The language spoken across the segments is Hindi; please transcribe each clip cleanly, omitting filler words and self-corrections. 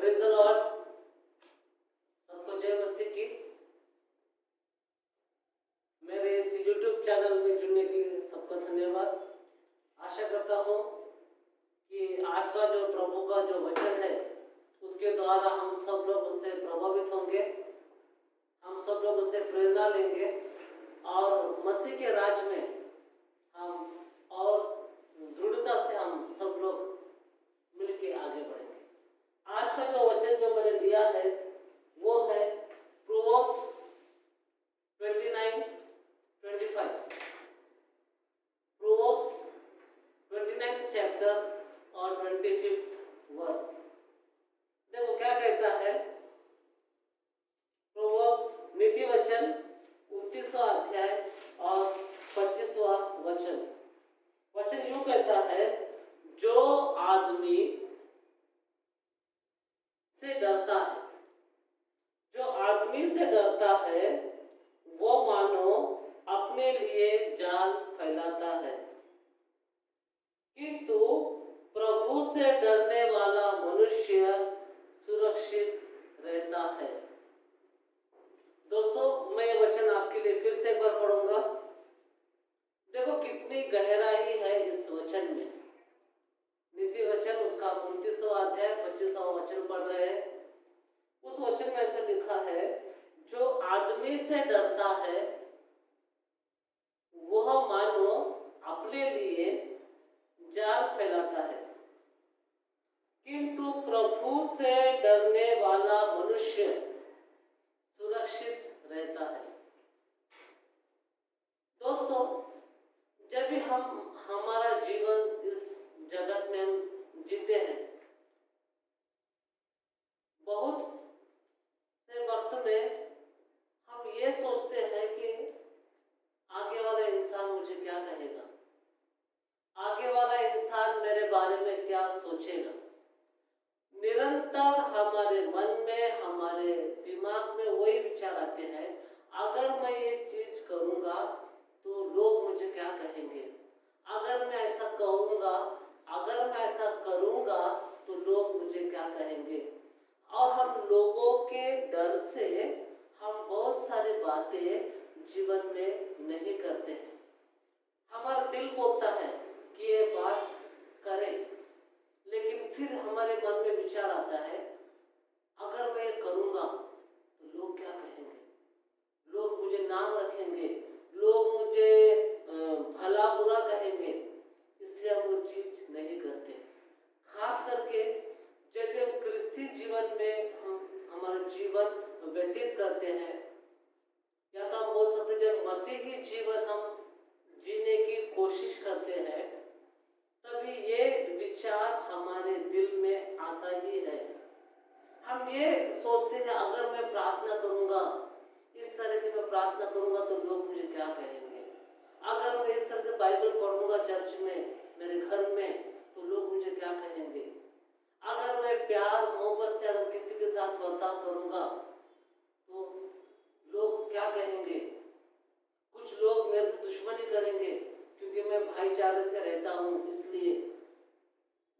Praise the Lord. सबको जय मसीह की। मेरे इस यूट्यूब चैनल में जुड़ने के लिए सबका धन्यवाद। आशा करता हूँ कि आज का जो प्रभु का जो वचन है उसके द्वारा हम सब लोग उससे प्रभावित होंगे, हम सब लोग उससे प्रेरणा लेंगे और मसीह के राज में हम और दृढ़ता से हम सब लोग मिलके आगे बढ़ेंगे। आज का जो वचन जो मैंने लिया है वो है प्रोवर्ब्स 29:25। प्रोवर्ब्स 29th चैप्टर और 25th वर्स। देखो क्या कहता है प्रोवर्ब्स, नीति वचन 29वां अध्याय और 25वां वचन। वचन यूं कहता है, जो आदमी से डरता है, जो आदमी से डरता है वो मानो अपने लिए जाल फैलाता है, किंतु प्रभु से डरने वाला मनुष्य सुरक्षित रहता है। दोस्तों, मैं ये वचन आपके लिए फिर से एक बार पढ़ूंगा। देखो कितनी गहराई है इस वचन में। नीति वचन उसका 29वां अध्याय 25वां वचन पढ़ रहे हैं। उस वचन में ऐसे लिखा है, जो आदमी से डरता है वह मानो अपने लिए जाल फैलाता है, किंतु प्रभु से डरने वाला मनुष्य सुरक्षित रहता है। दोस्तों, जब भी हम हमारा जीवन इस जगत में हम जीते हैं, बहुत से वक्त में हम ये सोचते हैं कि आगे वाला इंसान मुझे क्या कहेगा, आगे वाला इंसान मेरे बारे में क्या सोचेगा। निरंतर हमारे मन में, हमारे दिमाग में वही विचार आते हैं, अगर मैं ये चीज करूँगा तो लोग मुझे क्या कहेंगे, अगर मैं ऐसा कहूँगा, अगर मैं ऐसा करूँगा तो लोग मुझे क्या कहेंगे। और हम लोगों के डर से हम बहुत सारी बातें जीवन में नहीं करते हैं। हमारा दिल बोलता है कि ये बात करें, लेकिन फिर हमारे मन में विचार आता है, अगर मैं ये करूँगा तो लोग क्या कहेंगे, लोग मुझे नाम रखेंगे, लोग मुझे भला बुरा कहेंगे, इसलिए हम वो चीज नहीं करते। खास करके जब हम क्रिस्ती जीवन में हम हमारा जीवन व्यतीत करते हैं, या तो हम बोल सकते हैं जब मसीही जीवन हम जीने की कोशिश करते हैं, तभी ये विचार हमारे दिल में आता ही है। हम ये सोचते हैं, अगर मैं प्रार्थना करूँगा, इस तरह की मैं प्रार्थना करूँगा तो लोग मुझे क्या कहेंगे, अगर मैं इस तरह से बाइबल पढ़ूंगा चर्च में, मेरे घर में, तो लोग मुझे क्या कहेंगे। अगर मैं प्यार मोहब्बत से अगर किसी के साथ बर्ताव करूंगा तो लोग क्या कहेंगे। कुछ लोग मेरे से दुश्मनी करेंगे क्योंकि मैं भाईचारे से रहता हूँ, इसलिए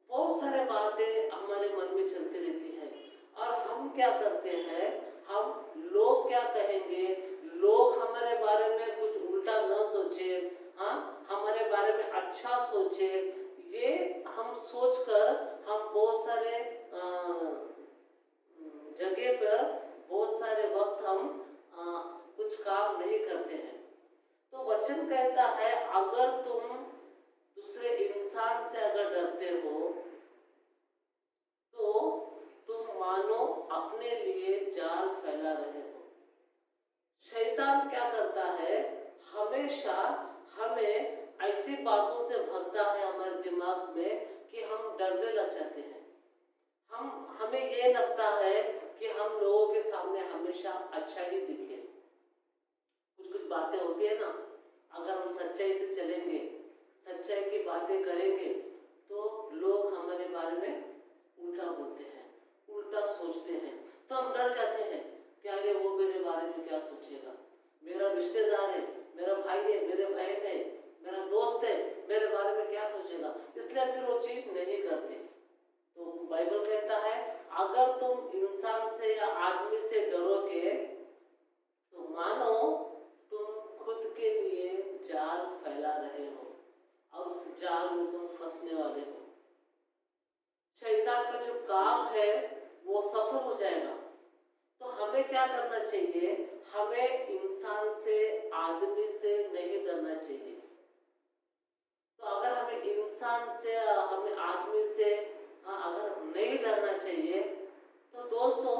बहुत सारे बातें हमारे मन में चलती रहती है। और हम क्या करते हैं, हम लोग क्या कहेंगे, लोग हमारे बारे में कुछ उल्टा न सोचे, हाँ हमारे बारे में अच्छा सोचे, ये हम सोचकर हम बहुत सारे जगह पर बहुत सारे वक्त हम कुछ काम नहीं करते हैं। तो वचन कहता है, अगर तुम दूसरे इंसान से अगर डरते हो तो तुम मानो अपने लिए जाल फैला रहे हो। शैतान क्या करता है, हमेशा हमें ऐसी बातों से भरता है हमारे दिमाग में कि हम डरने लग जाते हैं। हमें ये लगता है कि हम लोगों के सामने हमेशा अच्छा ही दिखे। कुछ बातें होती है ना, अगर हम सच्चाई से चलेंगे, सच्चाई की बातें करेंगे तो लोग हमारे बारे में उल्टा बोलते हैं, उल्टा सोचते हैं, तो हम डर जाते हैं कि अरे वो मेरे बारे में क्या सोचेगा, मेरा रिश्तेदार है, मेरा भाई है, मेरे बहन है, मेरा दोस्त है, मेरे बारे में क्या सोचेगा, इसलिए फिर वो चीज नहीं करते। तो बाइबल कहता है अगर तुम इंसान से या आदमी से डरोगे तो मानो तुम खुद के लिए जाल फैला रहे हो और उस जाल में तुम फंसने वाले हो। शैतान का जो काम है वो सफल हो जाएगा। तो हमें क्या करना चाहिए? हमें इंसान से, आदमी से नहीं डरना चाहिए। तो अगर हमें इंसान से, हमें आदमी से अगर नहीं डरना चाहिए तो दोस्तों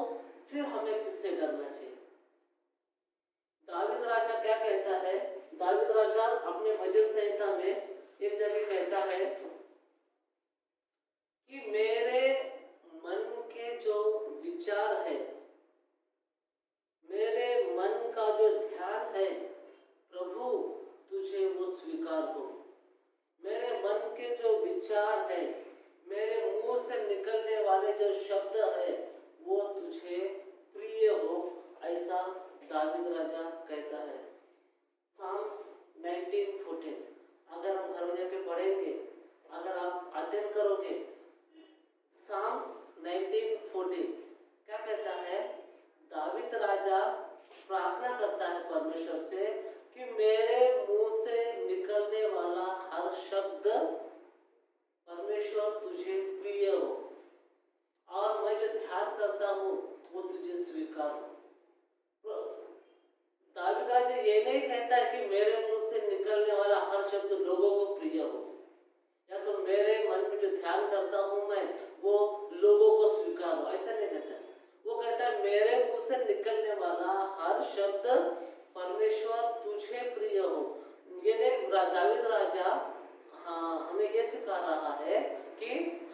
फिर हमें किससे डरना चाहिए? दावीद राजा क्या कहता है? दावीद राजा अपने भजन संहिता में एक जगह कहता है कि मेरे मन के जो विचार है, मेरे मन का जो ध्यान है, प्रभु तुझे वो स्वीकार हो। मेरे मन के जो विचार है, मेरे मुंह से निकलने वाले जो शब्द है वो तुझे प्रिय हो, ऐसा दावीद राजा कहता है। साम्स 19:14 अगर हम घर में जाके पढ़ेंगे, अगर आप अध्ययन करोगे, साम्स 19:14 क्या कहता है? दावीद राजा प्रार्थना करता है परमेश्वर से कि मेरे मुंह से निकलने वाला हर शब्द परमेश्वर तुझे प्रिय हो और मैं जो ध्यान करता हूँ वो तुझे स्वीकार हो। दावीद राजा ये नहीं कहता है कि मेरे मुंह से निकलने वाला हर शब्द लोगों को प्रिय हो, या तो मेरे मन में जो ध्यान करता हूँ मैं वो लोगों को स्वीकार हो, ऐसा नहीं कहता। वो कहता है मेरे मुंह से निकलने वाला हर शब्द परमेश्वर तुझे प्रिय हो। ये दावीद राजा हमें ये सिखा रहा है कि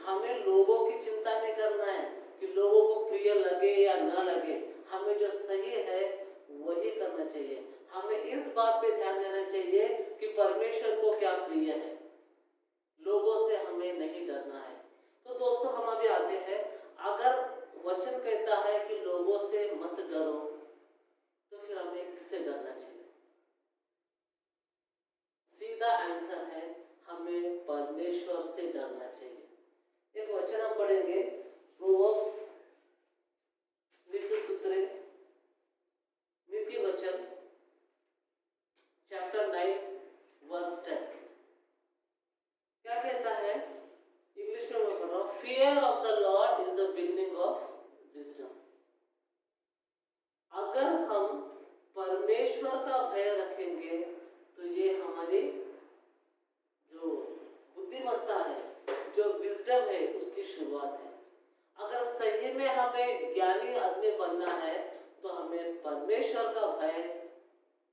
हमें लोगों की चिंता नहीं करना है कि लोगों को प्रिय लगे या न लगे। हमें जो सही है वही करना चाहिए। हमें इस बात पे ध्यान देना चाहिए कि परमेश्वर को क्या प्रिय है, लोगों से हमें नहीं डरना है। तो दोस्तों हम अभी आते हैं, अगर वचन कहता है कि लोगों से मत डरो तो फिर हमें किससे डरना चाहिए? सीधा आंसर है हमें परमेश्वर से डरना चाहिए। एक वचन हम पढ़ेंगे, प्रोवर्ब्स नीति वचन चैप्टर 9:10 क्या कहता है? इंग्लिश में मैं पढ़ रहा हूँ। Fear of the Lord is the beginning of wisdom. अगर हम परमेश्वर का भय रखेंगे तो ये हमारी जो बुद्धिमत्ता है, जो विजडम है, उसकी शुरुआत है। अगर सही में हमें ज्ञानी आदमी बनना है तो हमें परमेश्वर का भय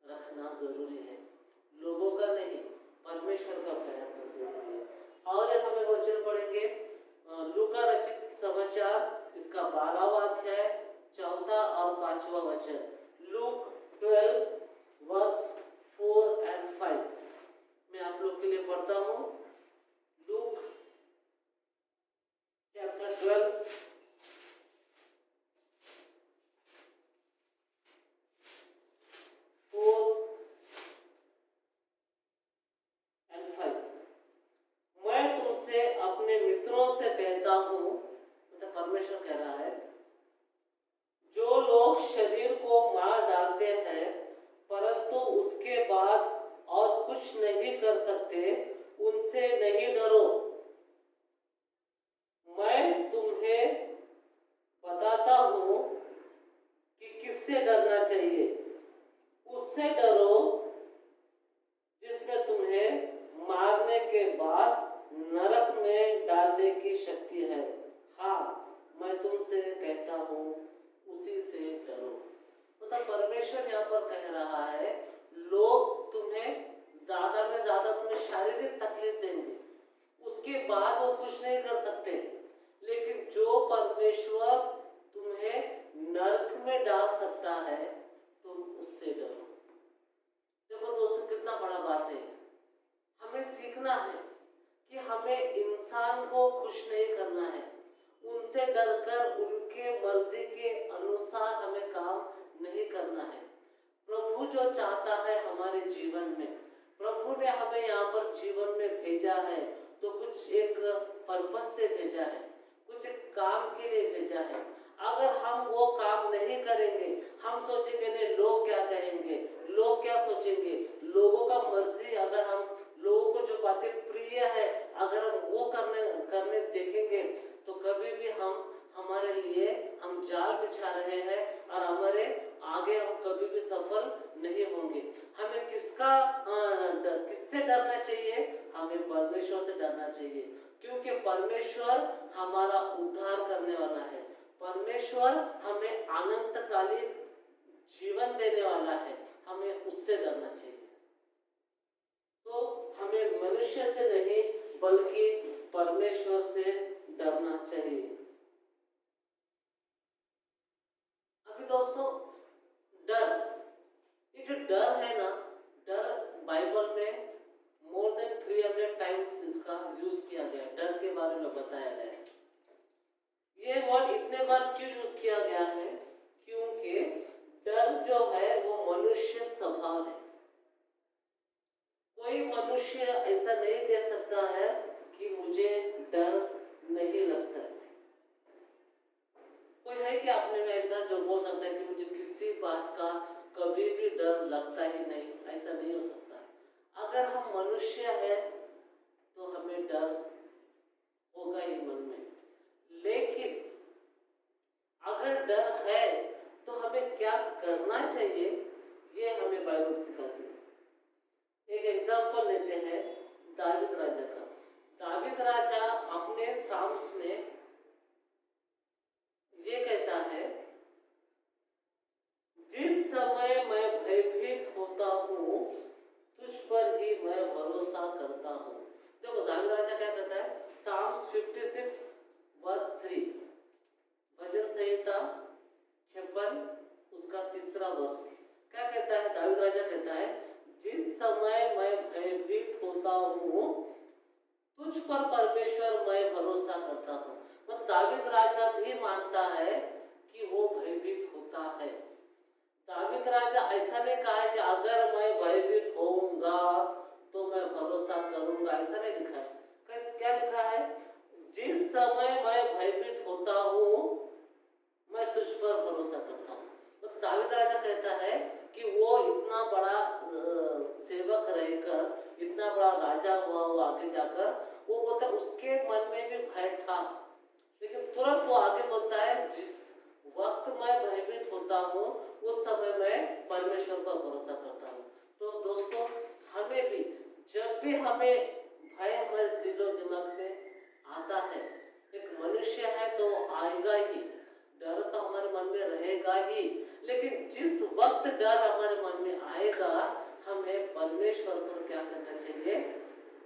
रखना जरूरी है, लोगों का नहीं, परमेश्वर का भय रखना जरूरी है। और हमें वचन पढ़ेंगे लूका रचित समाचार, इसका 12वां अध्याय 4 और 5वां वचन। लूक 12:4-5 मैं आप लोग के लिए पढ़ता हूँ। Luke chapter 12 4-5। मैं तुमसे अपने मित्रों से कहता हूँ, मतलब परमेश्वर कह रहा है, जो लोग शरीर को मार डालते हैं परंतु उसके बाद और कुछ नहीं कर सकते, उनसे नहीं डरो। मैं तुम्हें बताता हूँ कि किससे डरना चाहिए। उससे डरो जिसमें तुम्हें मारने के बाद नरक में डालने की शक्ति है। हाँ, मैं तुमसे कहता हूँ उसी से डरो। मतलब परमेश्वर यहाँ पर कह रहा है, लोग तुम्हें ज्यादा में ज्यादा तुम्हें शारीरिक तकलीफ देंगे, उसके बाद वो कुछ नहीं कर सकते, लेकिन जो परमेश्वर तुम्हें नरक में डाल सकता है तुम उससे डरो। देखो दोस्तों कितना बड़ा बात है। हमें सीखना है कि हमें इंसान को खुश नहीं करना है, उनसे डरकर उनके मर्जी के अनुसार हमें काम नहीं करना है। प्रभु जो चाहता है हमारे जीवन में, प्रभु ने हमें यहाँ पर जीवन में भेजा है तो कुछ एक पर्पस से भेजा है, कुछ एक काम के लिए भेजा है। अगर हम वो काम नहीं करेंगे, हम सोचेंगे नहीं लोग क्या कहेंगे, लोग क्या सोचेंगे, लोगों का मर्जी, अगर हम लोगों को जो बातें प्रिय है अगर हम वो करने देखेंगे तो कभी भी हम हमारे लिए हम जाल बिछा रहे हैं और हमारे आगे हम कभी भी सफल नहीं होंगे। हमें किससे डरना चाहिए? हमें परमेश्वर से डरना चाहिए, क्योंकि परमेश्वर हमारा उद्धार करने वाला है। परमेश्वर हमें अनंतकालीन जीवन देने वाला है, हमें उससे डरना चाहिए। तो हमें मनुष्य से नहीं बल्कि परमेश्वर से डरना चाहिए। अभी दोस्तों डर, ये जो डर है ना, डर बाइबल में मोर देन 300 टाइम्स इसका यूज किया गया, डर के बारे में बताया गया है। ये वर्ड इतने बार क्यों यूज किया गया है? क्योंकि डर जो है वो मनुष्य स्वभाव है। कोई मनुष्य ऐसा नहीं कह सकता है कि मुझे डर नहीं लगता है। कोई है कि आपने में ऐसा जो बोल सकता है कि मुझे किसी बात का कभी भी डर लगता ही नहीं? ऐसा नहीं हो सकता। अगर हम मनुष्य है तो हमें डर होगा ही मन में, लेकिन अगर डर है तो हमें क्या करना चाहिए ये हमें बाइबल सिखाती है। एक एग्जाम्पल लेते हैं दावीद राजा का। दावीद राजा अपने साम्स में ये कहता है, जिस समय मैं भयभीत होता हूँ तुझ पर ही मैं भरोसा करता हूँ। देखो दावीद राजा क्या कहता है, साम्स 56 वर्स 3, भजन संहिता 56 उसका 3रा वर्ष क्या कहता है? दावीद राजा कहता है, जिस समय मैं भयभीत होता हूँ तुझ पर परमेश्वर मैं भरोसा करता हूँ। मतलब दावीद राजा भी मानता है कि वो भयभीत होता है। दावीद राजा ऐसा नहीं कहा है कि अगर मैं भयभीत होऊंगा तो मैं भरोसा करूंगा, ऐसा नहीं लिखा है। कैसे क्या लिखा है? जिस समय मैं भयभीत होता हूँ मैं तुझ पर भरोसा करता हूँ। तो दावीद राजा कहता है कि वो इतना बड़ा सेवक रहकर, इतना बड़ा राजा हुआ वो आगे जाकर, वो बोलता है उसके मन में भी भय था, लेकिन तुरंत वो आगे बोलता है जिस वक्त मैं भयभीत होता हूँ उस समय मैं परमेश्वर पर भरोसा करता हूँ। तो दोस्तों हमें भी जब भी हमें भय हमारे दिलो दिमाग में आता है, एक मनुष्य है तो आएगा ही, डर तो हमारे मन में रहेगा ही, लेकिन जिस वक्त डर हमारे मन में आएगा हमें परमेश्वर पर क्या करना चाहिए?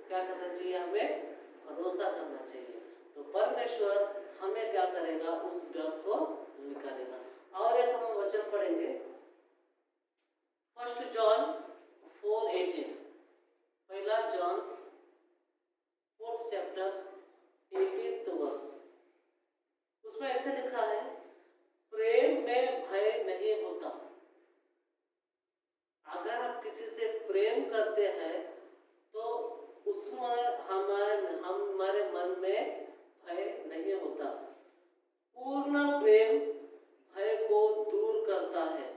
क्या करना चाहिए? हमें भरोसा करना चाहिए। तो परमेश्वर हमें क्या करेगा? उस डर को निकालेगा। और एक हम वचन पढ़ेंगे 1 जॉन 4:18, पहला John 4th chapter 18th verse. उसमें ऐसे लिखा है, प्रेम में भय नहीं होता। अगर हम किसी से प्रेम करते हैं तो उसमें हमारे मन में भय नहीं होता। पूर्ण प्रेम भय को दूर करता है।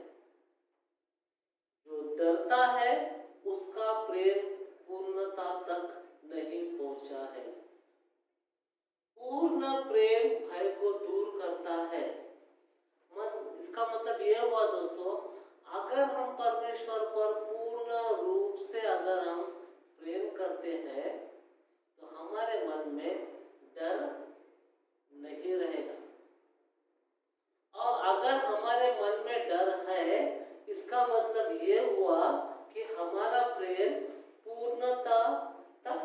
जो डरता है उसका प्रेम पूर्णता तक नहीं पहुंचा है। पूर्ण प्रेम भय को दूर करता है। इसका मतलब यह हुआ दोस्तों, अगर हम परमेश्वर पर पूर्ण रूप से अगर हम प्रेम करते हैं तो हमारे मन में डर नहीं रहेगा। और अगर हमारे मन में डर है इसका मतलब ये हुआ कि हमारा प्रेम पूर्णता तक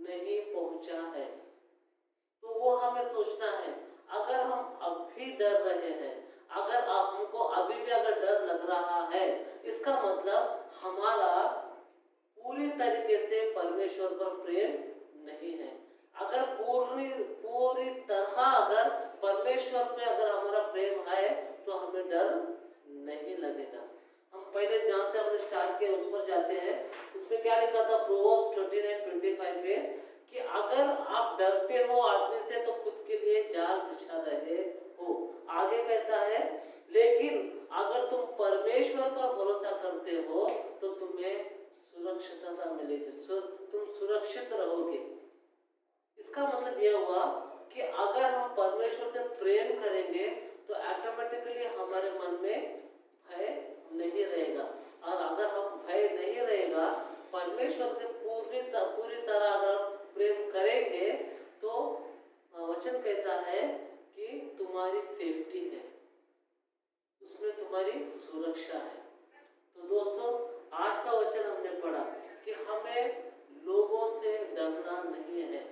नहीं पहुंचा है। तो वो हमें सोचना है। अगर हम अब भी डर रहे हैं, अगर हमको अभी भी अगर डर लग रहा है, इसका मतलब हमारा पूरी तरीके से परमेश्वर पर प्रेम नहीं है। अगर पूरी तरह अगर परमेश्वर पे अगर हमारा प्रेम है तो हमें डर नहीं लगेगा। हम पहले जहाँ से हमने स्टार्ट किया उस पर जाते हैं। उसमें क्या लिखा था प्रोवर्ब्स 29:25 पे कि अगर आप डरते हो आदमी से तो खुद के लिए जाल सुरक्षा रहे हो। आगे कहता है, लेकिन अगर तुम परमेश्वर पर भरोसा करते हो तो तुम्हें सुरक्षितता मिलेगी, तुम सुरक्षित रहोगे। इसका मतलब यह हुआ कि अगर हम परमेश्वर से प्रेम करेंगे तो ऑटोमेटिकली हमारे मन में भय नहीं रहेगा। और अगर हम भय नहीं रहेगा, परमेश्वर से पूरी तरह अगर हम प्रेम करेंगे तो वचन कहता है कि तुम्हारी सेफ्टी है, उसमें तुम्हारी सुरक्षा है। तो दोस्तों, आज का वचन हमने पढ़ा कि हमें लोगों से डरना नहीं है,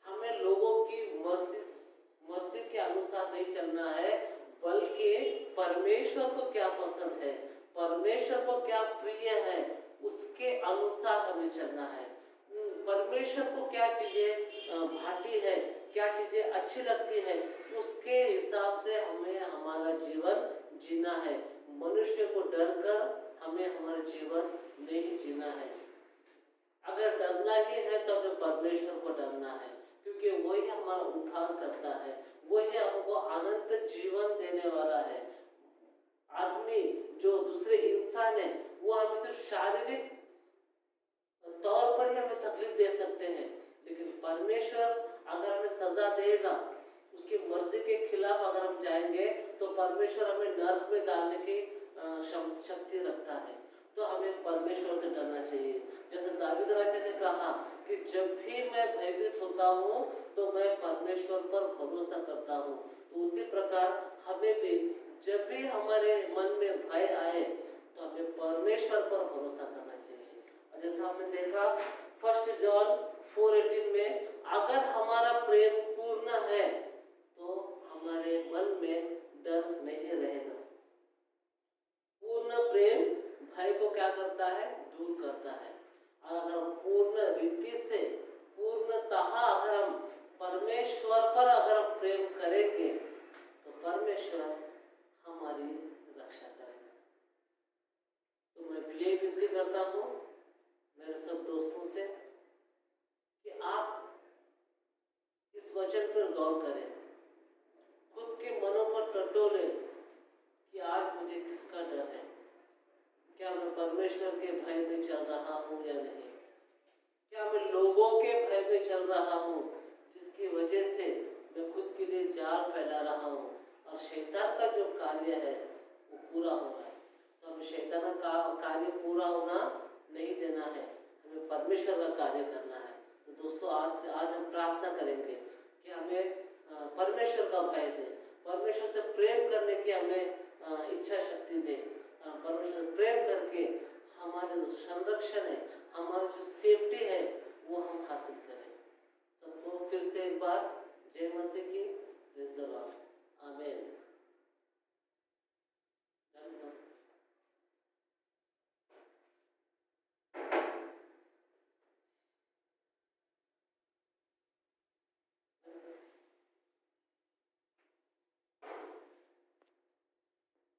हमें लोगों की मर्जी के अनुसार नहीं चलना है, बल्कि परमेश्वर को क्या पसंद है, परमेश्वर को क्या प्रिय है, उसके अनुसार हमें चलना है। परमेश्वर को क्या चीजें भाती है, क्या चीजें अच्छी लगती है, उसके हिसाब से हमें हमारा जीवन जीना है। मनुष्य को डर कर हमें हमारा जीवन नहीं जीना है। अगर डरना ही है तो हमें परमेश्वर को डरना है, क्योंकि वही हमारा उद्धार करता है, वही हमको अनंत जीवन देने वाला है। आदमी जो दूसरे इंसान है वो हमें सिर्फ शारीरिक तौर पर ही हमें तकलीफ दे सकते हैं, लेकिन परमेश्वर अगर हमें सजा देगा, उसकी मर्जी के खिलाफ अगर हम जाएंगे तो परमेश्वर हमें नरक में डालने की शक्ति रखता है। तो हमें परमेश्वर से डरना चाहिए। जैसे दाऊद राजा ने कहा कि जब भी मैं भयभीत होता हूँ तो मैं परमेश्वर पर भरोसा करता हूँ। तो उसी प्रकार हमें भी जब भी हमारे मन में भय आए तो हमें परमेश्वर पर भरोसा करना चाहिए। और जैसा हमने देखा 1 जॉन 4:18 में, अगर हमारा प्रेम पूर्ण है तो हमारे मन में डर नहीं रहेगा। पूर्ण प्रेम भय को क्या करता है? दूर करता है। अगर हम पूर्ण रीति से पूर्णतः अगर हम परमेश्वर पर अगर हम प्रेम करेंगे तो परमेश्वर हमारी रक्षा करेगा। तो मैं भी यही विनती करता हूँ मेरे सब दोस्तों से कि आप इस वचन पर गौर करें, खुद के मनों पर टटोलें कि आज मुझे किसका डर है, क्या मैं परमेश्वर के भय में चल रहा हूँ या नहीं, क्या मैं लोगों के भय में चल रहा हूँ जिसकी वजह से मैं खुद के लिए जाल फैला रहा हूँ और शैतान का जो कार्य है वो पूरा हो रहा है। तो हमें शैतान का कार्य पूरा होना नहीं देना है, हमें परमेश्वर का कार्य करना है। तो दोस्तों, आज हम प्रार्थना करेंगे कि हमें परमेश्वर का भय दे, परमेश्वर से प्रेम करने की हमें इच्छा शक्ति दे, परमेश्वर से प्रेम करके हमारे जो संरक्षण है, हमारी जो सेफ्टी है वो हम हासिल करें। सबको फिर से एक बार जय मसीह की।